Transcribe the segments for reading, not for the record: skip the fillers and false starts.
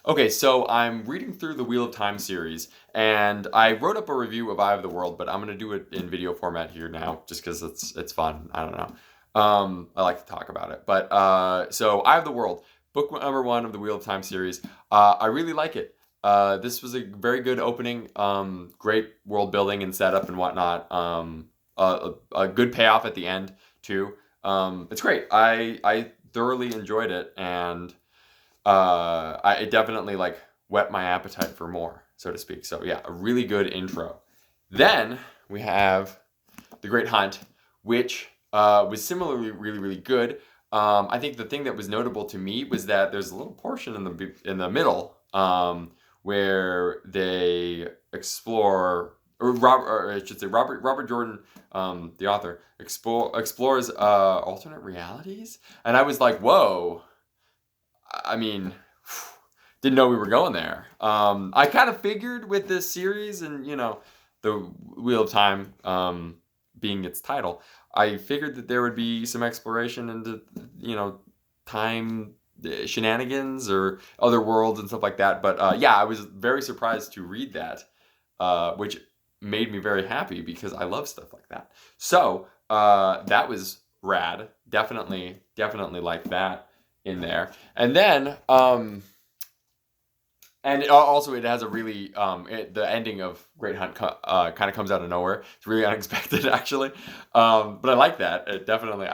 Okay, so I'm reading through the Wheel of Time series, and I wrote up a review of Eye of the World, but I'm gonna do it in video format here now, just because it's fun. I don't know. I like to talk about it, but so Eye of the World, book number one of the Wheel of Time series. I really like it. This was a very good opening. Great world building and setup and whatnot. A good payoff at the end too. It's great. I thoroughly enjoyed it, and it definitely like whet my appetite for more, so to speak. So yeah, a really good intro. Then we have The Great Hunt, which was similarly really good. I think the thing that was notable to me was that there's a little portion in the middle where they explore, or I should say Robert Jordan, the author, explores alternate realities, and I was like, whoa. I mean, didn't know we were going there. I kind of figured with this series and, the Wheel of Time being its title, I figured that there would be some exploration into, time shenanigans or other worlds and stuff like that. But yeah, I was very surprised to read that, which made me very happy because I love stuff like that. So that was rad. Definitely like that in there. And then and also it has a really the ending of Great Hunt kind of comes out of nowhere. It's really unexpected actually. But I like that. It definitely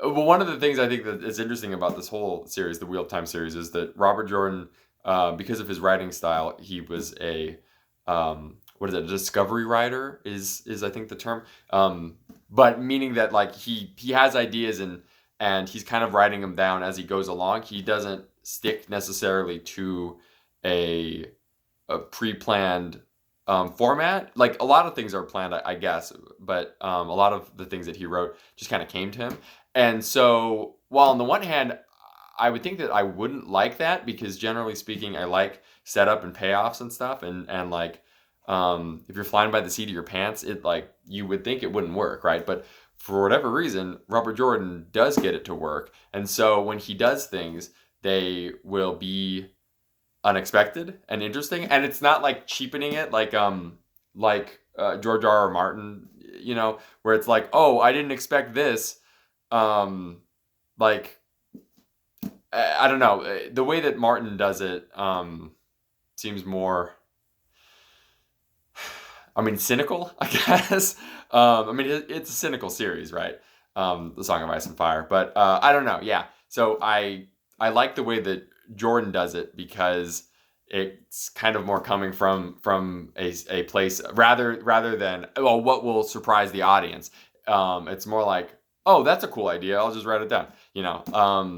well, one of the things I think that is interesting about this whole series, the Wheel of Time series, is that Robert Jordan, because of his writing style, he was a what is it? A discovery writer is I think the term. But meaning that like he has ideas and he's kind of writing them down as he goes along. He doesn't stick necessarily to a pre-planned format. Like a lot of things are planned, I guess, but a lot of the things that he wrote just kind of came to him. And so, while on the one hand, I would think that I wouldn't like that because generally speaking, I like setup and payoffs and stuff, and like if you're flying by the seat of your pants, it like you would think it wouldn't work, right? But for whatever reason, Robert Jordan does get it to work. And so when he does things, they will be unexpected and interesting. And it's not like cheapening it George R. R. Martin, where it's like, oh, I didn't expect this. Like I don't know. The way that Martin does it seems more, cynical, I guess. It's a cynical series, right? The Song of Ice and Fire. But I don't know. Yeah. So I like the way that Jordan does it because it's kind of more coming from a place rather than, well, what will surprise the audience. It's more like, oh, that's a cool idea. I'll just write it down.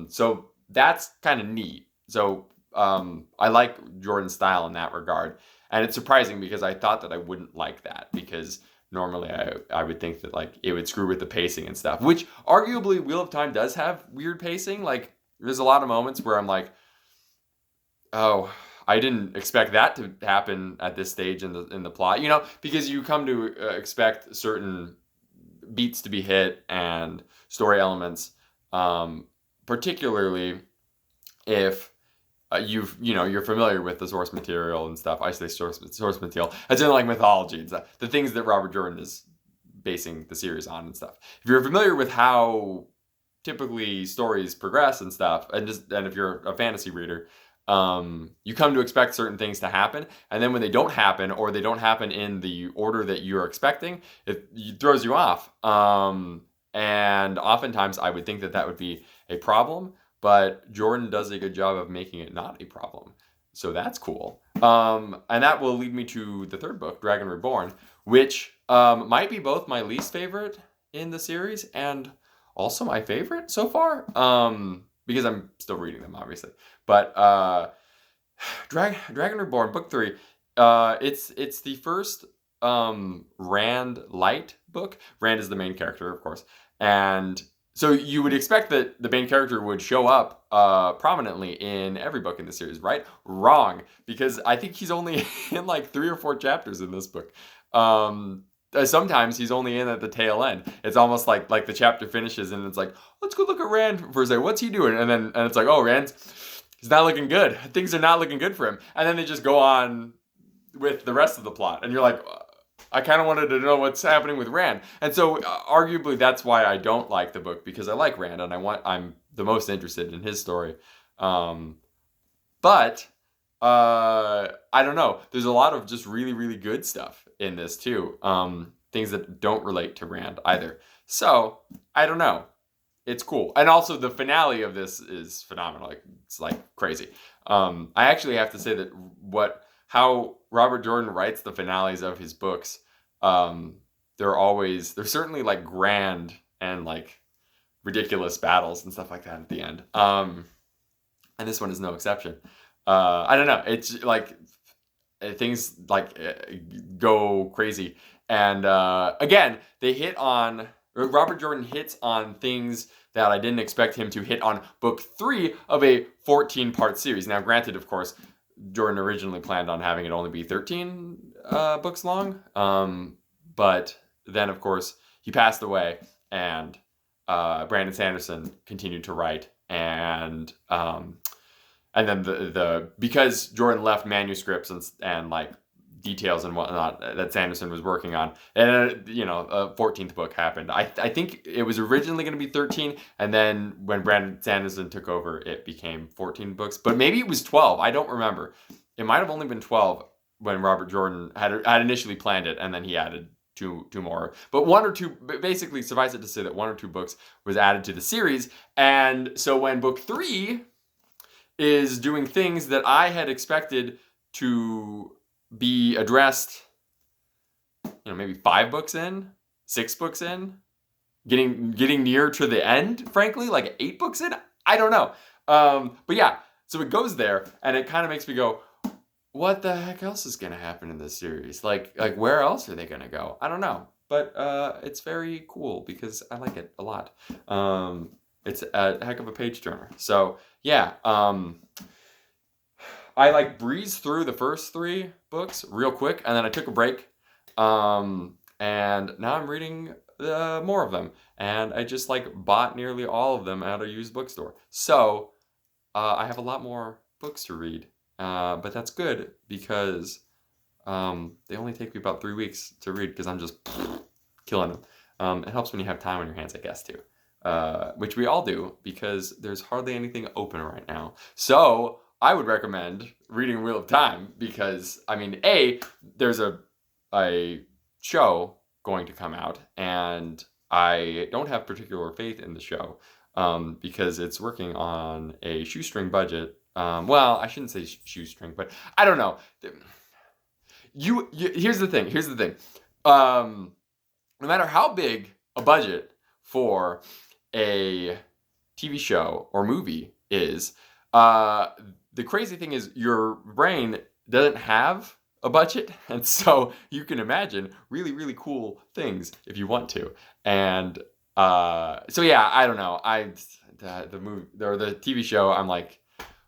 So that's kind of neat. So I like Jordan's style in that regard. And it's surprising because I thought that I wouldn't like that because normally I would think that like it would screw with the pacing and stuff, which arguably Wheel of Time does have weird pacing. Like there's a lot of moments where I'm like, oh, I didn't expect that to happen at this stage in the plot, because you come to expect certain beats to be hit and story elements, particularly if you're familiar with the source material and stuff. I say source material as in like mythology and stuff, the things that Robert Jordan is basing the series on and stuff. If you're familiar with how typically stories progress and stuff, and if you're a fantasy reader, you come to expect certain things to happen, and then when they don't happen or they don't happen in the order that you're expecting, it throws you off. And oftentimes I would think that would be a problem. But Jordan does a good job of making it not a problem. So that's cool. And that will lead me to the third book, Dragon Reborn, which might be both my least favorite in the series and also my favorite so far, because I'm still reading them, obviously. But Dragon Reborn, book 3, it's the first Rand Light book. Rand is the main character, of course. And so you would expect that the main character would show up prominently in every book in the series, right? Wrong, because I think he's only in like 3 or 4 chapters in this book. Sometimes he's only in at the tail end. It's almost like the chapter finishes and it's like, let's go look at Rand for a second. What's he doing? And it's like, oh, Rand's He's not looking good. Things are not looking good for him. And then they just go on with the rest of the plot. And you're like, I kind of wanted to know what's happening with Rand. And so arguably that's why I don't like the book, because I like Rand and I'm the most interested in his story. But I don't know. There's a lot of just really, really good stuff in this too. Things that don't relate to Rand either. So I don't know. It's cool. And also the finale of this is phenomenal. Like, it's like crazy. I actually have to say that how Robert Jordan writes the finales of his books, they're certainly like grand and like ridiculous battles and stuff like that at the end. And this one is no exception. I don't know. It's like things like go crazy. And again, Robert Jordan hits on things that I didn't expect him to hit on book 3 of a 14-part series. Now, granted, of course, Jordan originally planned on having it only be 13 books long. But then, of course, he passed away, and Brandon Sanderson continued to write. And then because Jordan left manuscripts and like details and whatnot that Sanderson was working on, and a 14th book happened. I think it was originally going to be 13, and then when Brandon Sanderson took over, it became 14 books. But maybe it was 12. I don't remember. It might have only been 12 when Robert Jordan had initially planned it, and then he added two more. But basically, suffice it to say that 1 or 2 books was added to the series. And so when book 3 is doing things that I had expected to be addressed, maybe 5 books in, 6 books in, getting near to the end, frankly, like 8 books in, I don't know. But yeah, so it goes there, and it kind of makes me go, what the heck else is going to happen in this series? Like where else are they going to go? I don't know. But it's very cool because I like it a lot. It's a heck of a page turner. So yeah, I like breezed through the first 3 books real quick, and then I took a break. And now I'm reading more of them, and I just like bought nearly all of them at a used bookstore. So I have a lot more books to read, but that's good because they only take me about 3 weeks to read because I'm just killing them. It helps when you have time on your hands, I guess, too. Which we all do because there's hardly anything open right now. So I would recommend reading Wheel of Time because, I mean, there's a show going to come out, and I don't have particular faith in the show because it's working on a shoestring budget. Well, I shouldn't say shoestring, but I don't know. Here's the thing. No matter how big a budget for a TV show or movie is, the crazy thing is your brain doesn't have a budget, and so you can imagine really, really cool things if you want to. And so yeah, I don't know. The movie or the TV show, I'm like,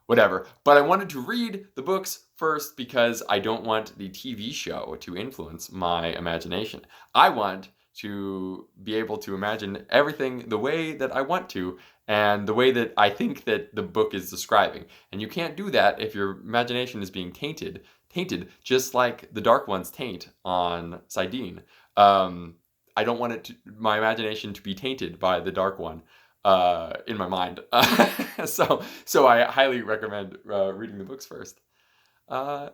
whatever. But I wanted to read the books first because I don't want the TV show to influence my imagination. I want to be able to imagine everything the way that I want to and the way that I think that the book is describing. And you can't do that if your imagination is being tainted just like the Dark One's taint on Sidene. I don't want my imagination to be tainted by the Dark One in my mind. So I highly recommend reading the books first.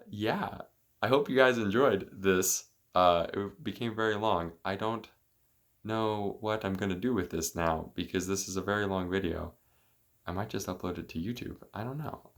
Yeah, I hope you guys enjoyed this. It became very long. I don't know what I'm going to do with this now because this is a very long video. I might just upload it to YouTube. I don't know.